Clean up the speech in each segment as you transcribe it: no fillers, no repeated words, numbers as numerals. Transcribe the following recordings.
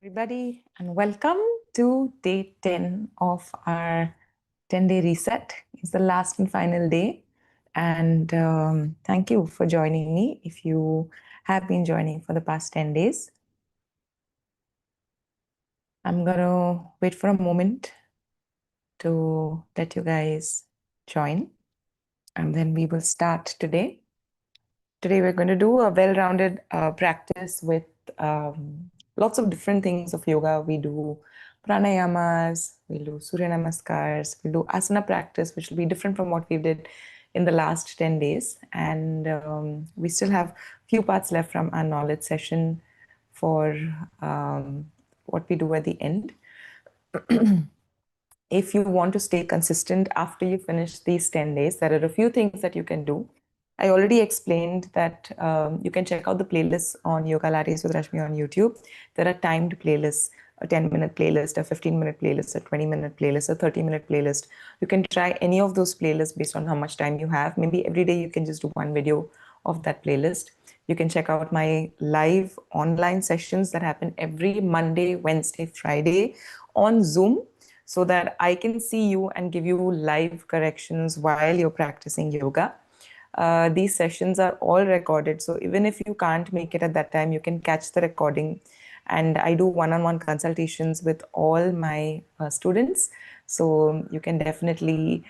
Everybody, and welcome to day 10 of our 10-day reset. It's the last and final day. And thank you for joining me if you have been joining for the past 10 days. I'm going to wait for a moment to let you guys join, and then we will start today. Today, we're going to do a well-rounded practice with lots of different things of yoga. We do pranayamas, we'll do Surya Namaskars, we'll do asana practice, which will be different from what we did in the last 10 days. And we still have a few parts left from our knowledge session for what we do at the end. If you want to stay consistent after you finish these 10 days, there are a few things that you can do. I already explained that you can check out the playlists on Yogalates with Rashmi on YouTube. There are timed playlists, a 10-minute playlist, a 15-minute playlist, a 20-minute playlist, a 30-minute playlist. You can try any of those playlists based on how much time you have. Maybe every day you can just do one video of that playlist. You can check out my live online sessions that happen every Monday, Wednesday, Friday on Zoom, so that I can see you and give you live corrections while you're practicing yoga. These sessions are all recorded, so even if you can't make it at that time, you can catch the recording. And I do one-on-one consultations with all my students, so you can definitely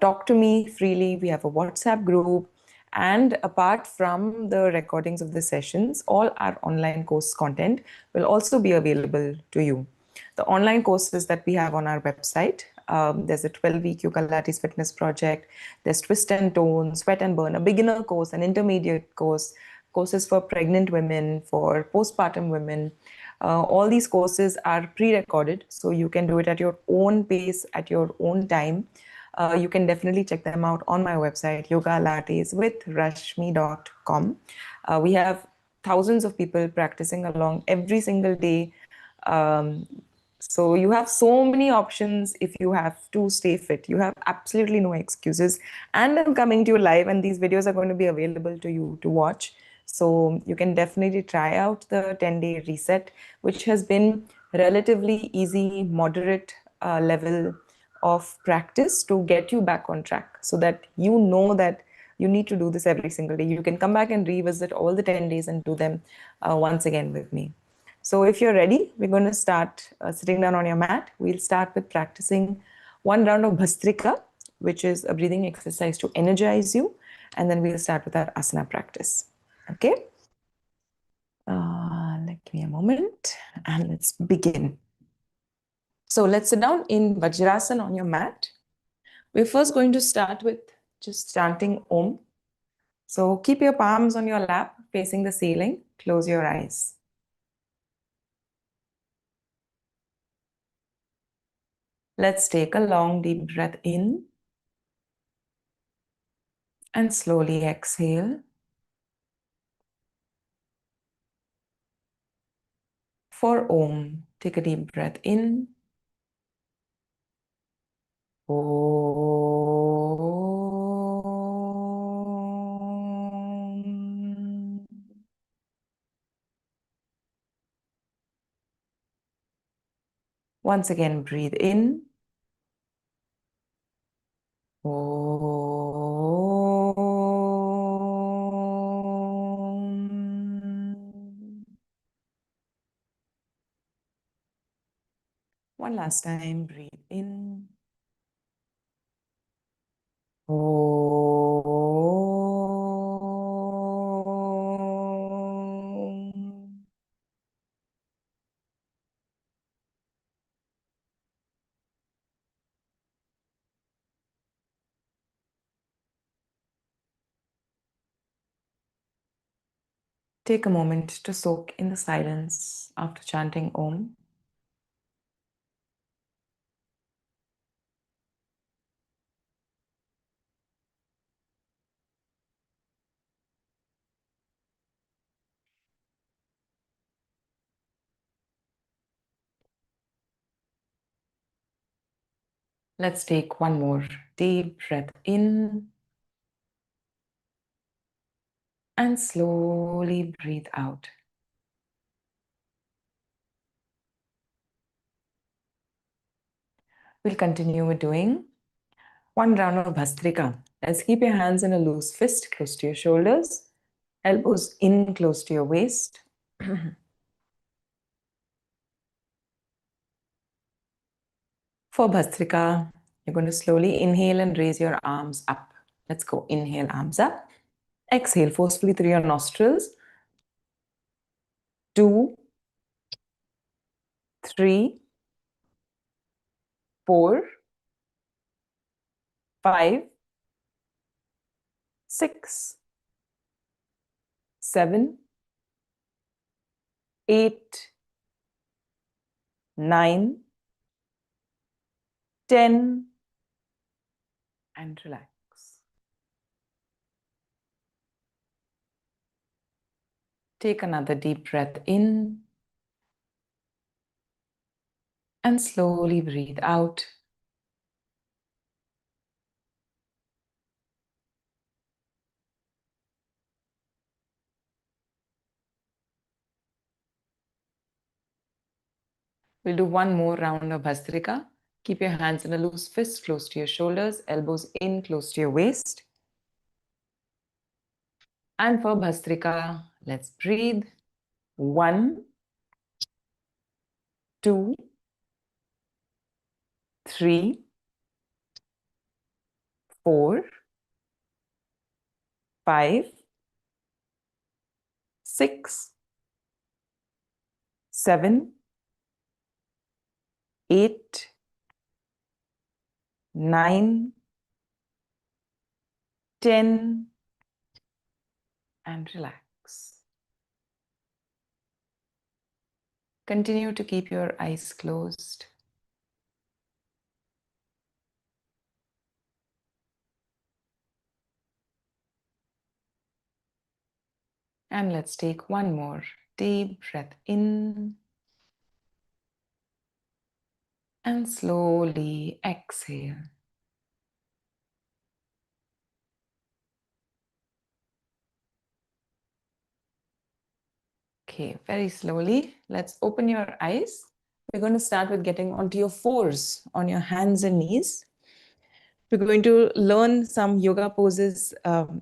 talk to me freely. We have a WhatsApp group, and apart from the recordings of the sessions, all our online course content will also be available to you. The online courses that we have on our website, there's a 12-week Yogalates fitness project, there's twist and tone, sweat and burn, a beginner course, an intermediate course, courses for pregnant women, for postpartum women. All these courses are pre-recorded, so you can do it at your own pace, at your own time. You can definitely check them out on my website, yogalateswithrashmi.com. We have thousands of people practicing along every single day. So you have so many options if you have to stay fit. You have absolutely no excuses. And I'm coming to you live, and these videos are going to be available to you to watch. So you can definitely try out the 10-day reset, which has been relatively easy, moderate level of practice to get you back on track, so that you know that you need to do this every single day. You can come back and revisit all the 10 days and do them once again with me. So if you're ready, we're going to start sitting down on your mat. We'll start with practicing one round of Bhastrika, which is a breathing exercise to energize you. And then we'll start with our asana practice. Okay? Give me a moment and let's begin. So let's sit down in Vajrasana on your mat. We're first going to start with just chanting Om. So keep your palms on your lap facing the ceiling. Close your eyes. Let's take a long deep breath in and slowly exhale. For Om, take a deep breath in. Om. Once again, breathe in. Om. One last time, breathe in. Om. Take a moment to soak in the silence after chanting Om. Let's take one more deep breath in and slowly breathe out. We'll continue with doing one round of Bhastrika. Let's keep your hands in a loose fist close to your shoulders, elbows in close to your waist. For Bhastrika, you're going to slowly inhale and raise your arms up. Let's go. Inhale, arms up. Exhale forcefully through your nostrils. 2, 3, 4, 5, 6, 7, 8, 9, 10, and relax. Take another deep breath in and slowly breathe out. We'll do one more round of Bhastrika. Keep your hands in a loose fist close to your shoulders, elbows in close to your waist. And for Bhastrika, let's breathe. 1, 2, 3, 4, 5, 6, 7, 8, 9, 10, and relax. Continue to keep your eyes closed. And let's take one more deep breath in and slowly exhale. Okay, very slowly, let's open your eyes. We're going to start with getting onto your fours, on your hands and knees. We're going to learn some yoga poses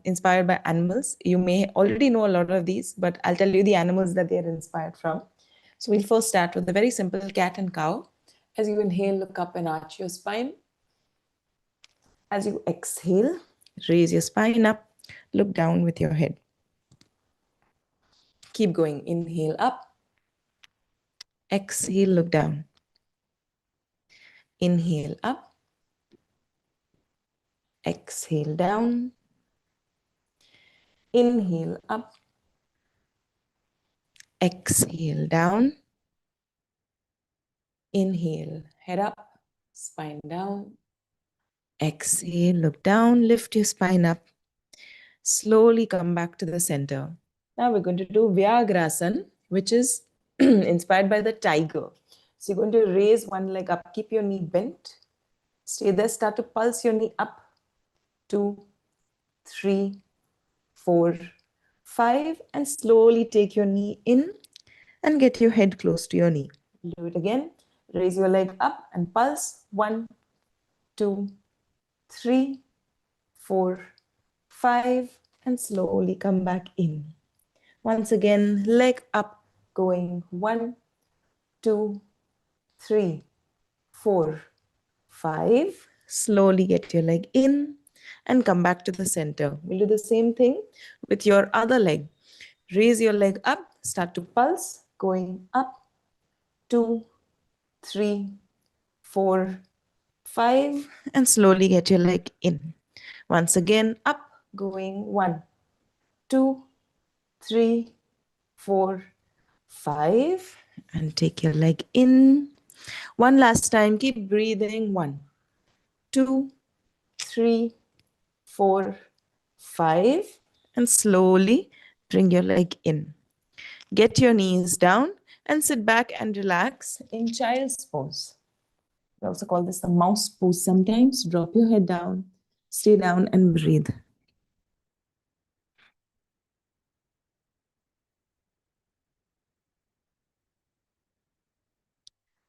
inspired by animals. You may already know a lot of these, but I'll tell you the animals that they're inspired from. So we'll first start with the very simple cat and cow. As you inhale, look up and arch your spine. As you exhale, raise your spine up, look down with your head. Keep going. Inhale up, exhale, look down. Inhale up, exhale down. Inhale up, exhale down. Inhale, head up, spine down. Exhale, look down, lift your spine up. Slowly come back to the center. Now we're going to do Vyagrasana, which is inspired by the tiger. So you're going to raise one leg up, keep your knee bent. Stay there, start to pulse your knee up. 2, 3, 4, 5, and slowly take your knee in and get your head close to your knee. Do it again. Raise your leg up and pulse. 1, 2, 3, 4, 5, and slowly come back in. Once again, leg up, going 1, 2, 3, 4, 5. Slowly get your leg in and come back to the center. We'll do the same thing with your other leg. Raise your leg up, start to pulse, going up, 2, 3, 4, 5, and slowly get your leg in. Once again, up, going 1, 2, 3, 4, 5, and take your leg in. One last time, keep breathing. 1, 2, 3, 4, 5, and slowly bring your leg in. Get your knees down and sit back and relax in child's pose. We also call this the mouse pose sometimes. Drop your head down, stay down and breathe.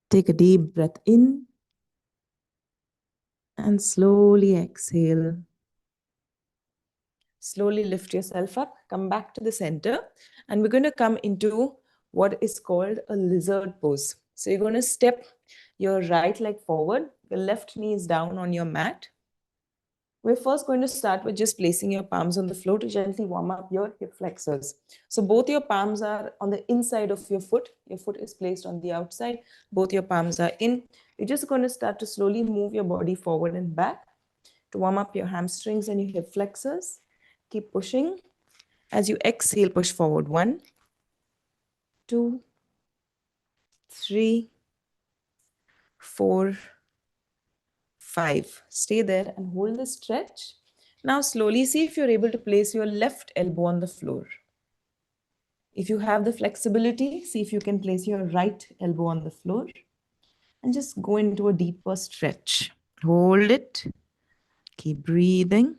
Take a deep breath in And slowly exhale. Slowly lift yourself up, come back to the center, and we're going to come into what is called a lizard pose. So you're going to step your right leg forward, your left knee is down on your mat. We're first going to start with just placing your palms on the floor to gently warm up your hip flexors. So both your palms are on the inside of your foot. Your foot is placed on the outside. Both your palms are in. You're just going to start to slowly move your body forward and back to warm up your hamstrings and your hip flexors. Keep pushing. As you exhale, push forward. 1, 2, 3, 4, 5. Stay there and hold the stretch. Now slowly see if you're able to place your left elbow on the floor. If you have the flexibility, see if you can place your right elbow on the floor and just go into a deeper stretch. Hold it. Keep breathing.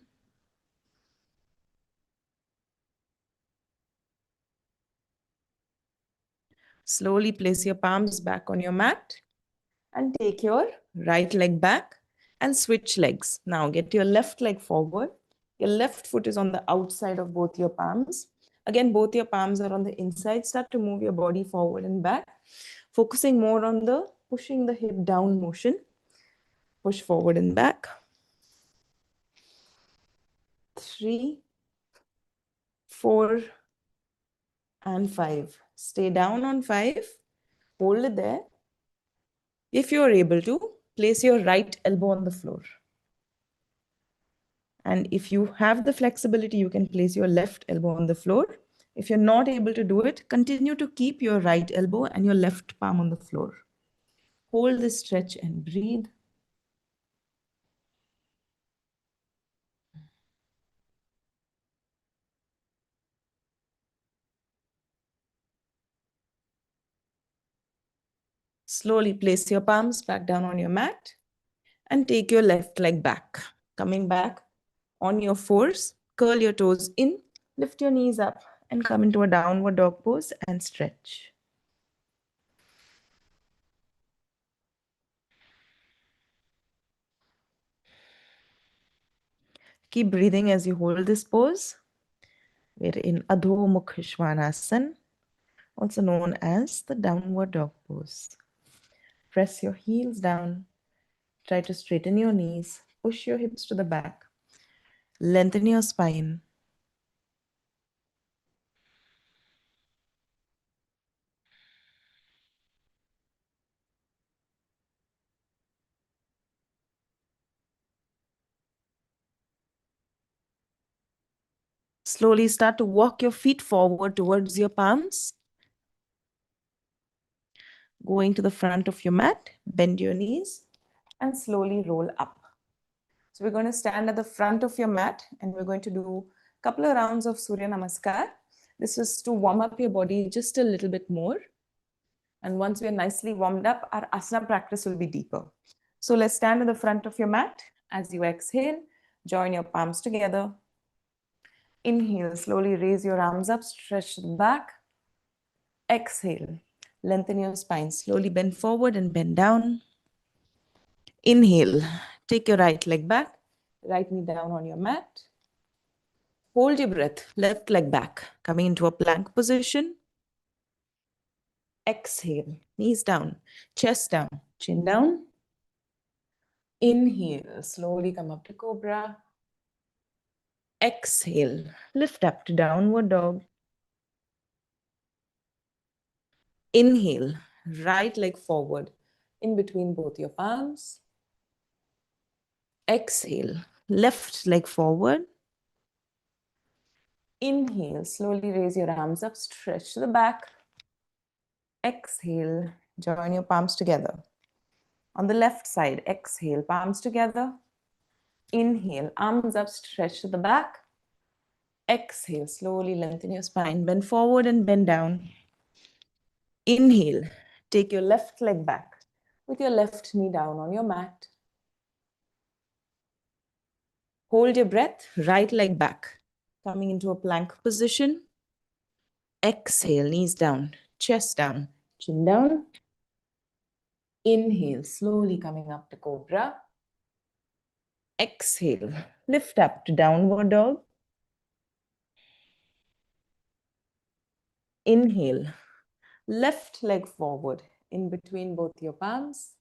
Slowly place your palms back on your mat and take your right leg back and switch legs. Now get your left leg forward. Your left foot is on the outside of both your palms. Again, both your palms are on the inside. Start to move your body forward and back, focusing more on the pushing the hip down motion. Push forward and back. 3, 4, and 5. Stay down on 5. Hold it there. If you are able to, place your right elbow on the floor. And if you have the flexibility, you can place your left elbow on the floor. If you're not able to do it, continue to keep your right elbow and your left palm on the floor. Hold this stretch and breathe. Slowly place your palms back down on your mat and take your left leg back. Coming back on your fours, curl your toes in, lift your knees up and come into a downward dog pose and stretch. Keep breathing as you hold this pose. We're in Adho Mukha Svanasana, also known as the downward dog pose. Press your heels down. Try to straighten your knees. Push your hips to the back. Lengthen your spine. Slowly start to walk your feet forward towards your palms. Going to the front of your mat, bend your knees and slowly roll up. So we're going to stand at the front of your mat and we're going to do a couple of rounds of Surya Namaskar. This is to warm up your body just a little bit more. And once we're nicely warmed up, our asana practice will be deeper. So let's stand at the front of your mat. As you exhale, join your palms together. Inhale, slowly raise your arms up, stretch the back. Exhale, lengthen your spine. Slowly bend forward and bend down. Inhale, take your right leg back, right knee down on your mat. Hold your breath, left leg back, coming into a plank position. Exhale, knees down, chest down, chin down. Inhale, slowly come up to cobra. Exhale, lift up to downward dog. Inhale, right leg forward in between both your palms. Exhale, left leg forward. Inhale, slowly raise your arms up, stretch to the back. Exhale, join your palms together. On the left side, exhale, palms together. Inhale, arms up, stretch to the back. Exhale, slowly lengthen your spine, bend forward and bend down. Inhale, take your left leg back with your left knee down on your mat. Hold your breath, right leg back, coming into a plank position. Exhale, knees down, chest down, chin down. Inhale, slowly coming up to cobra. Exhale, lift up to downward dog. Inhale, left leg forward in between both your palms.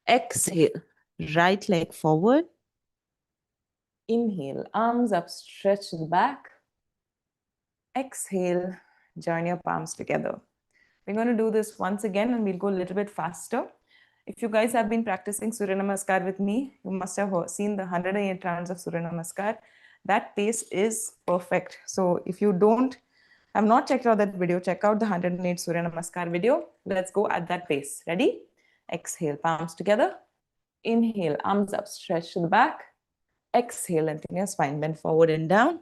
Exhale, right leg forward. Inhale, arms up, stretch to the back. Exhale, join your palms together. We're going to do this once again and we'll go a little bit faster. If you guys have been practicing Surya Namaskar with me, you must have seen the 108 rounds of Surya Namaskar. That pace is perfect. So if you have not checked out that video, check out the 108 Surya Namaskar video. Let's go at that pace. Ready? Exhale, palms together. Inhale, arms up, stretch to the back. Exhale, lengthen your spine, bend forward and down.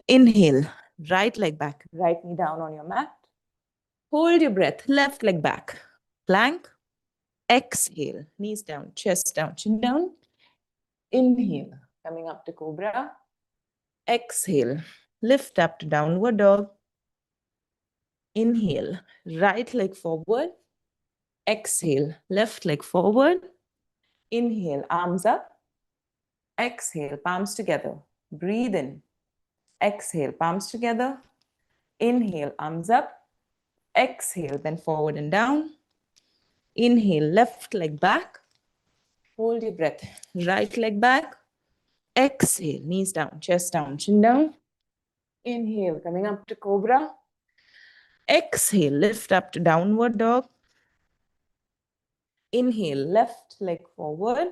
Inhale, right leg back, right knee down on your mat. Hold your breath, left leg back, plank. Exhale, knees down, chest down, chin down. Inhale, coming up to cobra. Exhale, lift up to downward dog. Inhale, right leg forward. Exhale, left leg forward. Inhale, arms up. Exhale, palms together. Breathe in. Exhale, palms together. Inhale, arms up. Exhale, bend forward and down. Inhale, left leg back. Hold your breath. Right leg back. Exhale, knees down, chest down, chin down. Inhale, coming up to cobra. Exhale, lift up to downward dog. Inhale, left leg forward.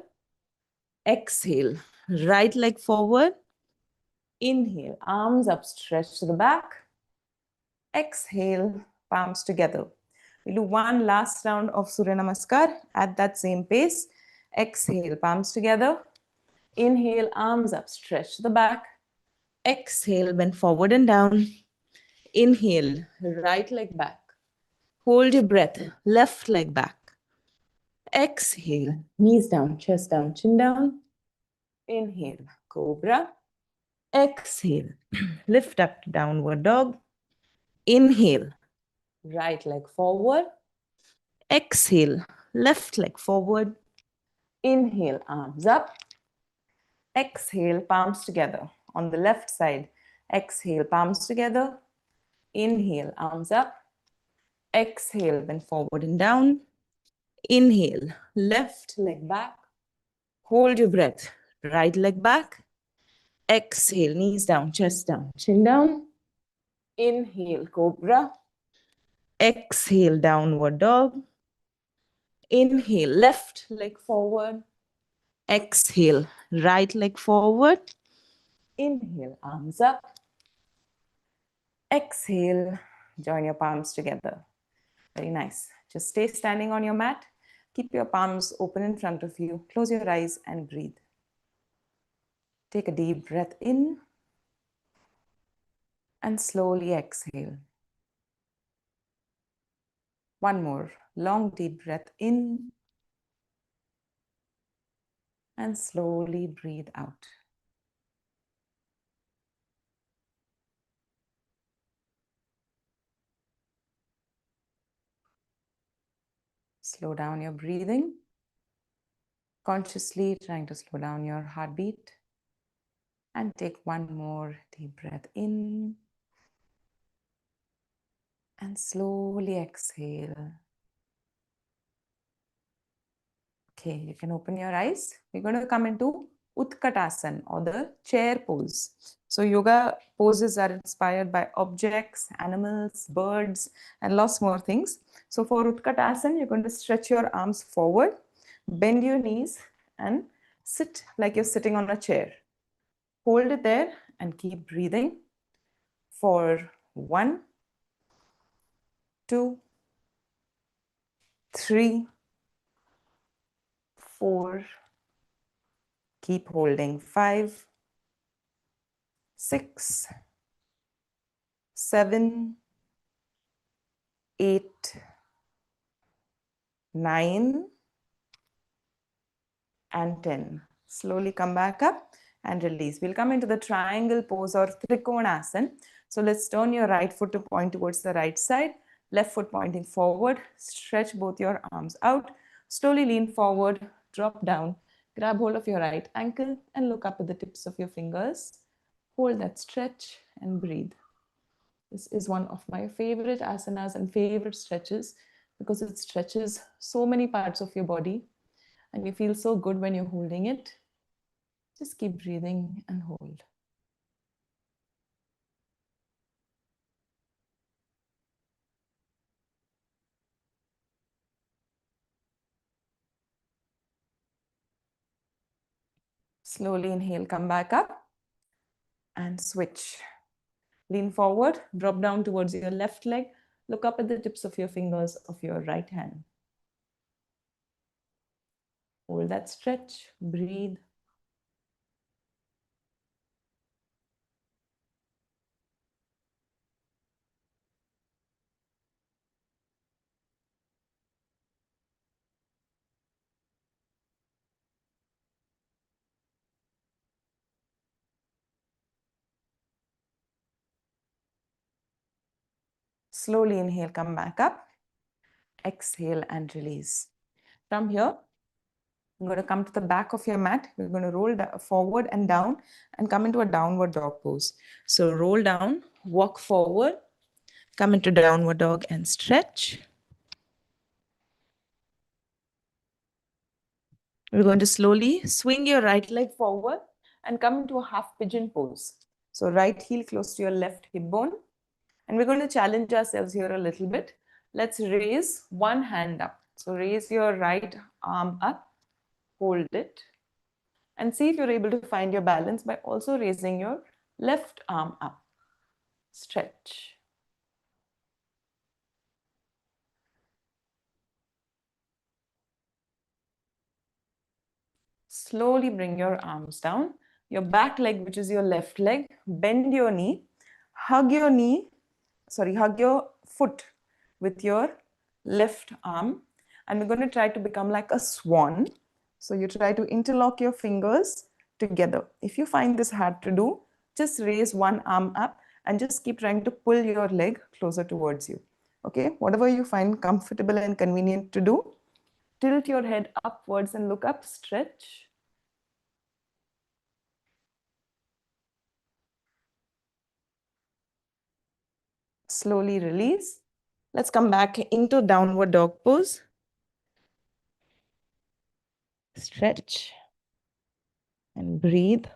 Exhale, right leg forward. Inhale, arms up, stretch to the back. Exhale, palms together. We'll do one last round of Surya Namaskar at that same pace. Exhale, palms together. Inhale, arms up, stretch to the back. Exhale, bend forward and down. Inhale, right leg back. Hold your breath, left leg back. Exhale, knees down, chest down, chin down. Inhale, cobra. Exhale, lift up to downward dog. Inhale, right leg forward. Exhale, left leg forward. Inhale, arms up. Exhale, palms together. On the left side, exhale, palms together. Inhale, arms up. Exhale, bend forward and down. Inhale, left leg back. Hold your breath. Right leg back. Exhale, knees down, chest down, chin down. Inhale, cobra. Exhale, downward dog. Inhale, left leg forward. Exhale, right leg forward. Inhale, arms up. Exhale, join your palms together. Very nice. Just stay standing on your mat. Keep your palms open in front of you. Close your eyes and breathe. Take a deep breath in and slowly exhale. One more long deep breath in and slowly breathe out. Slow down your breathing, consciously trying to slow down your heartbeat. And take one more deep breath in and slowly exhale. Okay, you can open your eyes. We're going to come into Utkatasana or the chair pose. So yoga poses are inspired by objects, animals, birds, and lots more things. So for Utkatasana, you're going to stretch your arms forward, bend your knees, and sit like you're sitting on a chair. Hold it there and keep breathing for 1, 2, 3, 4, keep holding 5, 6, 7, 8, 9, and 10. Slowly come back up and release. We'll come into the triangle pose or Trikonasana. So let's turn your right foot to point towards the right side, left foot pointing forward. Stretch both your arms out. Slowly lean forward, drop down, Grab hold of your right ankle and look up at the tips of your fingers. Hold that stretch and breathe. This is one of my favorite asanas and favorite stretches because it stretches so many parts of your body and you feel so good when you're holding it. Just keep breathing and hold. Slowly inhale, come back up and switch. Lean forward, drop down towards your left leg. Look up at the tips of your fingers of your right hand. Hold that stretch, breathe. Slowly inhale, come back up. Exhale and release. From here, I'm going to come to the back of your mat. We're going to roll forward and down and come into a downward dog pose. So roll down, walk forward, come into downward dog and stretch. We're going to slowly swing your right leg forward and come into a half pigeon pose. So right heel close to your left hip bone. And we're going to challenge ourselves here a little bit. Let's raise one hand up. So raise your right arm up, hold it, and see if you're able to find your balance by also raising your left arm up. Stretch. Slowly bring your arms down. Your back leg, which is your left leg, bend your knee, hug your foot with your left arm. And we're going to try to become like a swan. So you try to interlock your fingers together. If you find this hard to do, just raise one arm up and just keep trying to pull your leg closer towards you. Okay, whatever you find comfortable and convenient to do. Tilt your head upwards and look up, stretch. Slowly release. Let's come back into downward dog pose. Stretch and breathe.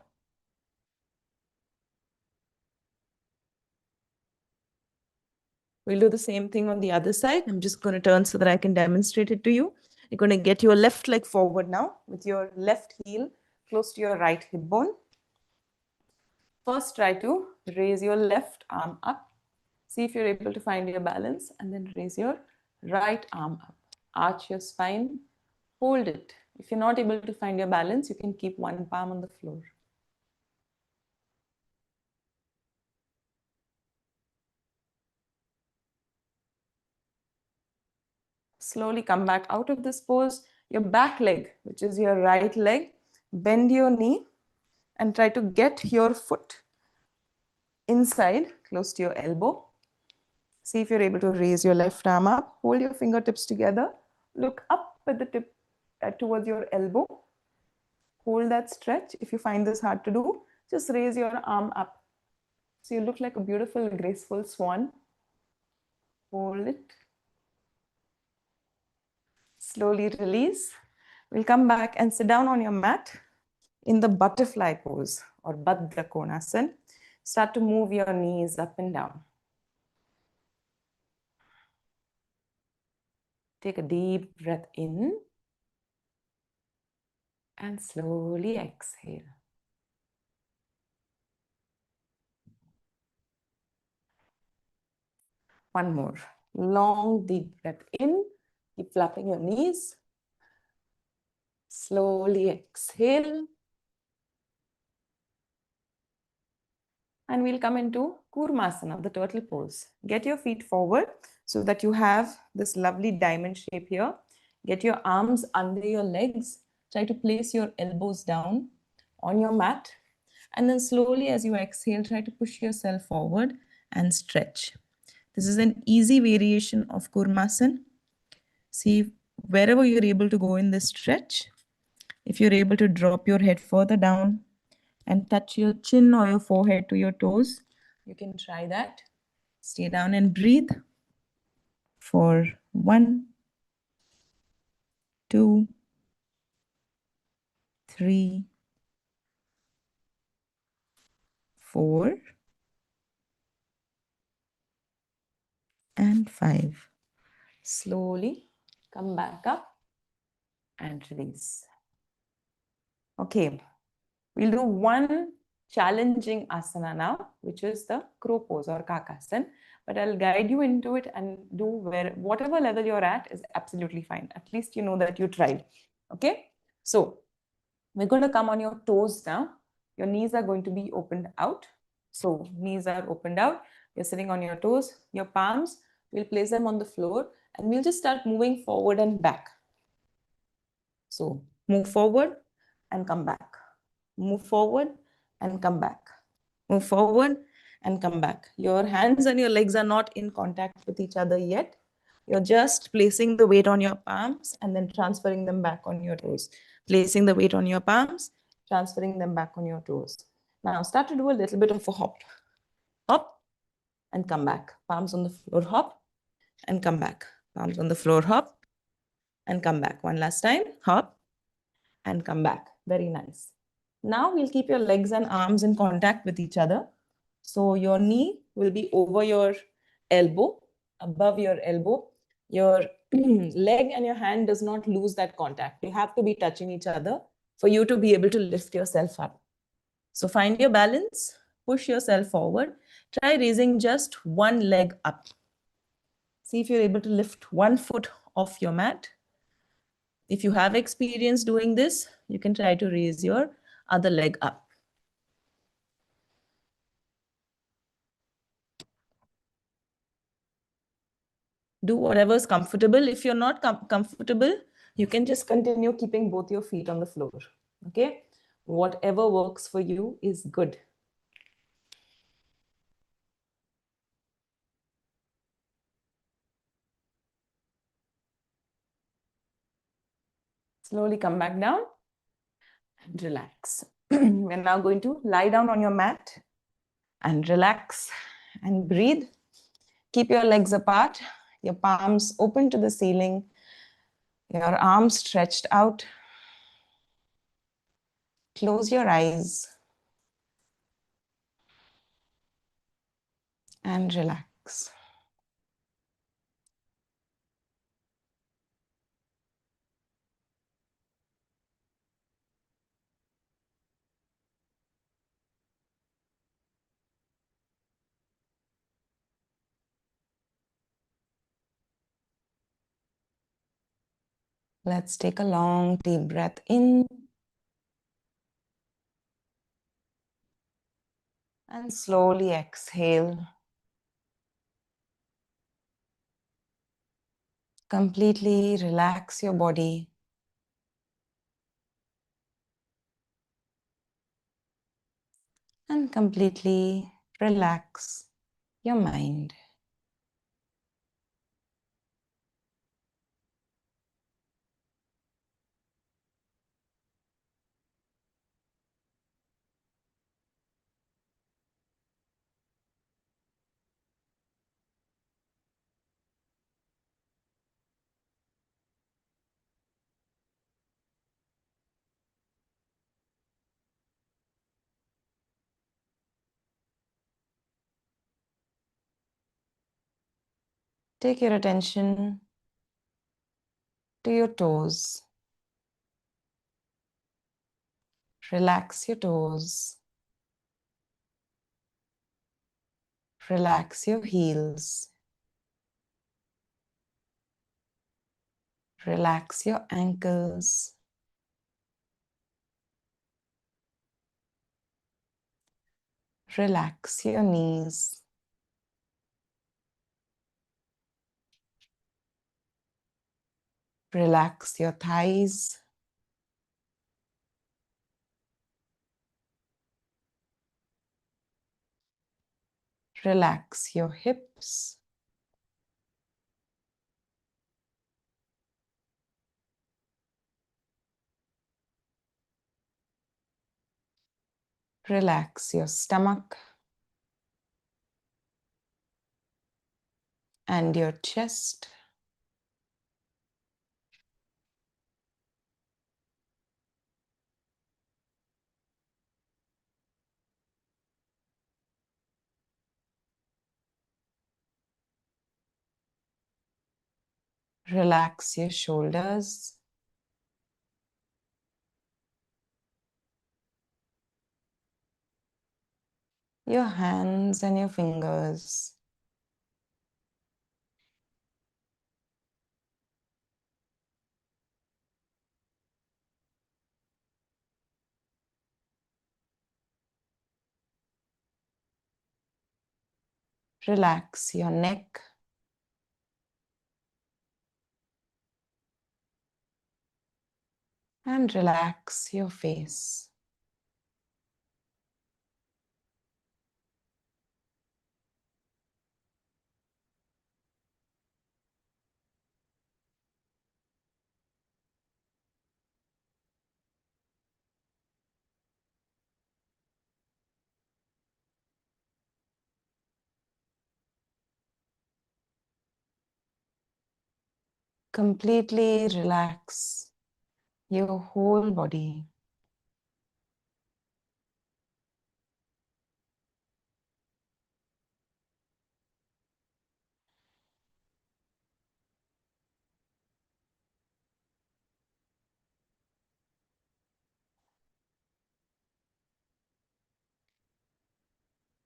We'll do the same thing on the other side. I'm just going to turn so that I can demonstrate it to you. You're going to get your left leg forward now with your left heel close to your right hip bone. First, try to raise your left arm up. See if you're able to find your balance and then raise your right arm up. Arch your spine, hold it. If you're not able to find your balance, you can keep one palm on the floor. Slowly come back out of this pose. Your back leg, which is your right leg, bend your knee and try to get your foot inside, close to your elbow. See if you're able to raise your left arm up. Hold your fingertips together. Look up at the tip towards your elbow. Hold that stretch. If you find this hard to do, just raise your arm up. So you look like a beautiful, graceful swan. Hold it. Slowly release. We'll come back and sit down on your mat in the butterfly pose or Baddha Konasana. Start to move your knees up and down. Take a deep breath in and slowly exhale. One more. Long, deep breath in. Keep flapping your knees. Slowly exhale. And we'll come into Kurmasana, the turtle pose. Get your feet forward so that you have this lovely diamond shape here. Get your arms under your legs. Try to place your elbows down on your mat. And then slowly as you exhale, try to push yourself forward and stretch. This is an easy variation of Kurmasana. See, wherever you're able to go in this stretch, If you're able to drop your head further down and touch your chin or your forehead to your toes, you can try that. Stay down and breathe for 1, 2, 3, 4, and 5. Slowly come back up and release. Okay, we'll do one challenging asana now, which is the crow pose or kakasana. But I'll guide you into it and do whatever level you're at is absolutely fine. At least you know that you tried. Okay, so we're going to come on your toes now. Your knees are going to be opened out. So knees are opened out. You're sitting on your toes. Your palms, we'll place them on the floor and we'll just start moving forward and back. So move forward and come back. Move forward and come back. Move forward and come back. Your hands and your legs are not in contact with each other yet. You're just placing the weight on your palms and then transferring them back on your toes. Placing the weight on your palms, transferring them back on your toes. Now start to do a little bit of a hop. Hop and come back. Palms on the floor, hop and come back. Palms on the floor, hop and come back. One last time, hop and come back. Very nice. Now we'll keep your legs and arms in contact with each other. So your knee will be over your elbow, above your elbow. Your leg and your hand does not lose that contact. You have to be touching each other for you to be able to lift yourself up. So find your balance, push yourself forward. Try raising just one leg up. See if you're able to lift one foot off your mat. If you have experience doing this, you can try to raise your other leg up. Do whatever's comfortable. If you're not comfortable, you can just continue keeping both your feet on the floor. Okay? Whatever works for you is good. Slowly come back down and relax. We're now going to lie down on your mat and relax and breathe. Keep your legs apart, your palms open to the ceiling, your arms stretched out. Close your eyes and relax. Let's take a long, deep breath in and slowly exhale. Completely relax your body. And completely relax your mind. Take your attention to your toes. Relax your toes. Relax your heels. Relax your ankles. Relax your knees. Relax your thighs. Relax your hips. Relax your stomach and your chest. Relax your shoulders. Your hands and your fingers. Relax your neck. And relax your face. Completely relax your whole body.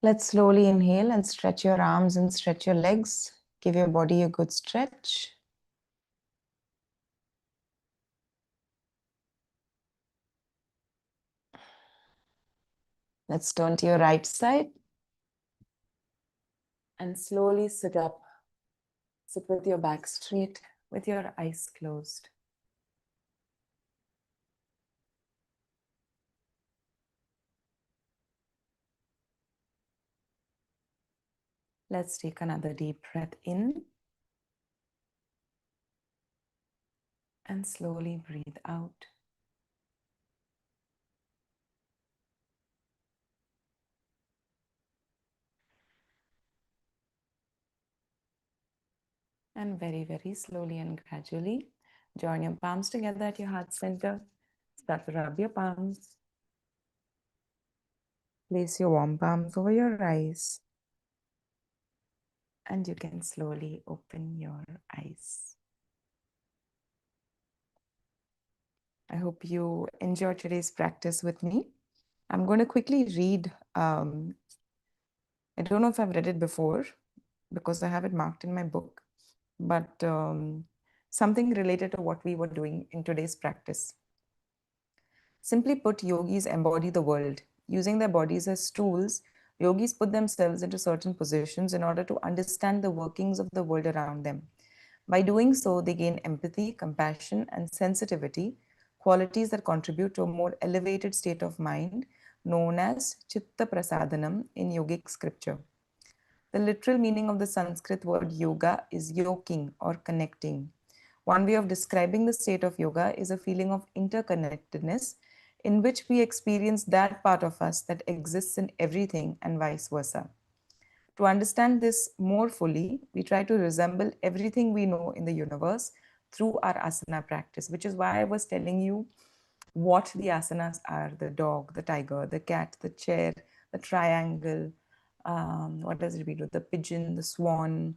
Let's slowly inhale and stretch your arms and stretch your legs. Give your body a good stretch. Let's turn to your right side and slowly sit up. Sit with your back straight, with your eyes closed. Let's take another deep breath in and slowly breathe out. And very, very slowly and gradually, join your palms together at your heart center. Start to rub your palms. Place your warm palms over your eyes. And you can slowly open your eyes. I hope you enjoyed today's practice with me. I'm going to quickly read. I don't know if I've read it before because I have it marked in my book, but something related to what we were doing in today's practice. Simply put, yogis embody the world. Using their bodies as tools, yogis put themselves into certain positions in order to understand the workings of the world around them. By doing so, they gain empathy, compassion, and sensitivity, qualities that contribute to a more elevated state of mind known as chitta prasadanam in yogic scripture. The literal meaning of the Sanskrit word yoga is yoking or connecting. One way of describing the state of yoga is a feeling of interconnectedness in which we experience that part of us that exists in everything and vice versa. To understand this more fully, we try to resemble everything we know in the universe through our asana practice, which is why I was telling you what the asanas are: the dog, the tiger, the cat, the chair, the triangle. What does it do? The pigeon, the swan.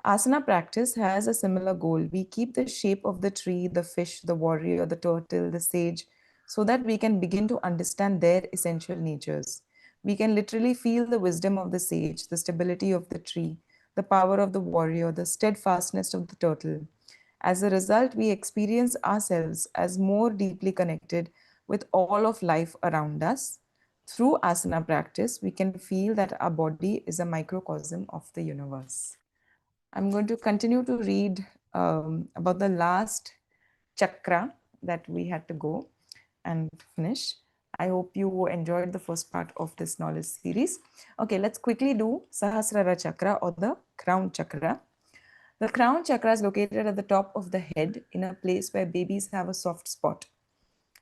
Asana practice has a similar goal. We keep the shape of the tree, the fish, the warrior, the turtle, the sage, so that we can begin to understand their essential natures. We can literally feel the wisdom of the sage, the stability of the tree, the power of the warrior, the steadfastness of the turtle. As a result, we experience ourselves as more deeply connected with all of life around us. Through asana practice, we can feel that our body is a microcosm of the universe. I'm going to continue to read about the last chakra that we had to go and finish. I hope you enjoyed the first part of this knowledge series. Okay, let's quickly do Sahasrara chakra or the crown chakra. The crown chakra is located at the top of the head in a place where babies have a soft spot.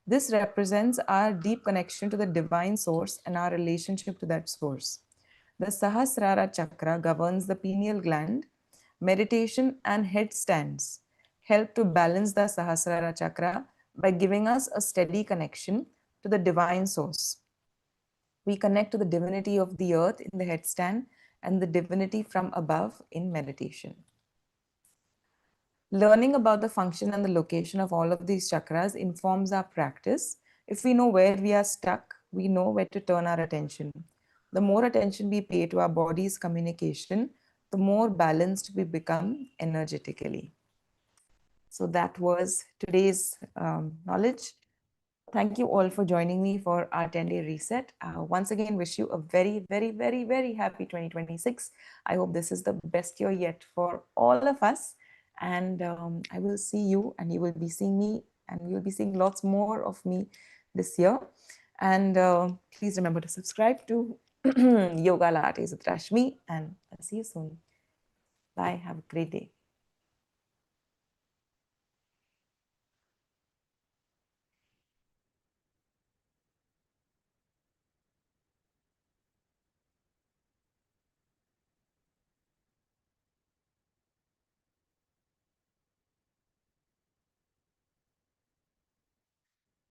This represents our deep connection to the divine source and our relationship to that source. The Sahasrara chakra governs the pineal gland. Meditation and headstands help to balance the Sahasrara chakra by giving us a steady connection to the divine source. We connect to the divinity of the earth in the headstand and the divinity from above in meditation. Learning about the function and the location of all of these chakras informs our practice. If we know where we are stuck, we know where to turn our attention. The more attention we pay to our body's communication, the more balanced we become energetically. So that was today's knowledge. Thank you all for joining me for our 10-day reset. Once again, wish you a very, very, very, very happy 2026. I hope this is the best year yet for all of us. And I will see you, and you will be seeing me, and you'll be seeing lots more of me this year. And please remember to subscribe to Yogalates with Rashmi, and I'll see you soon. Bye. Have a great day.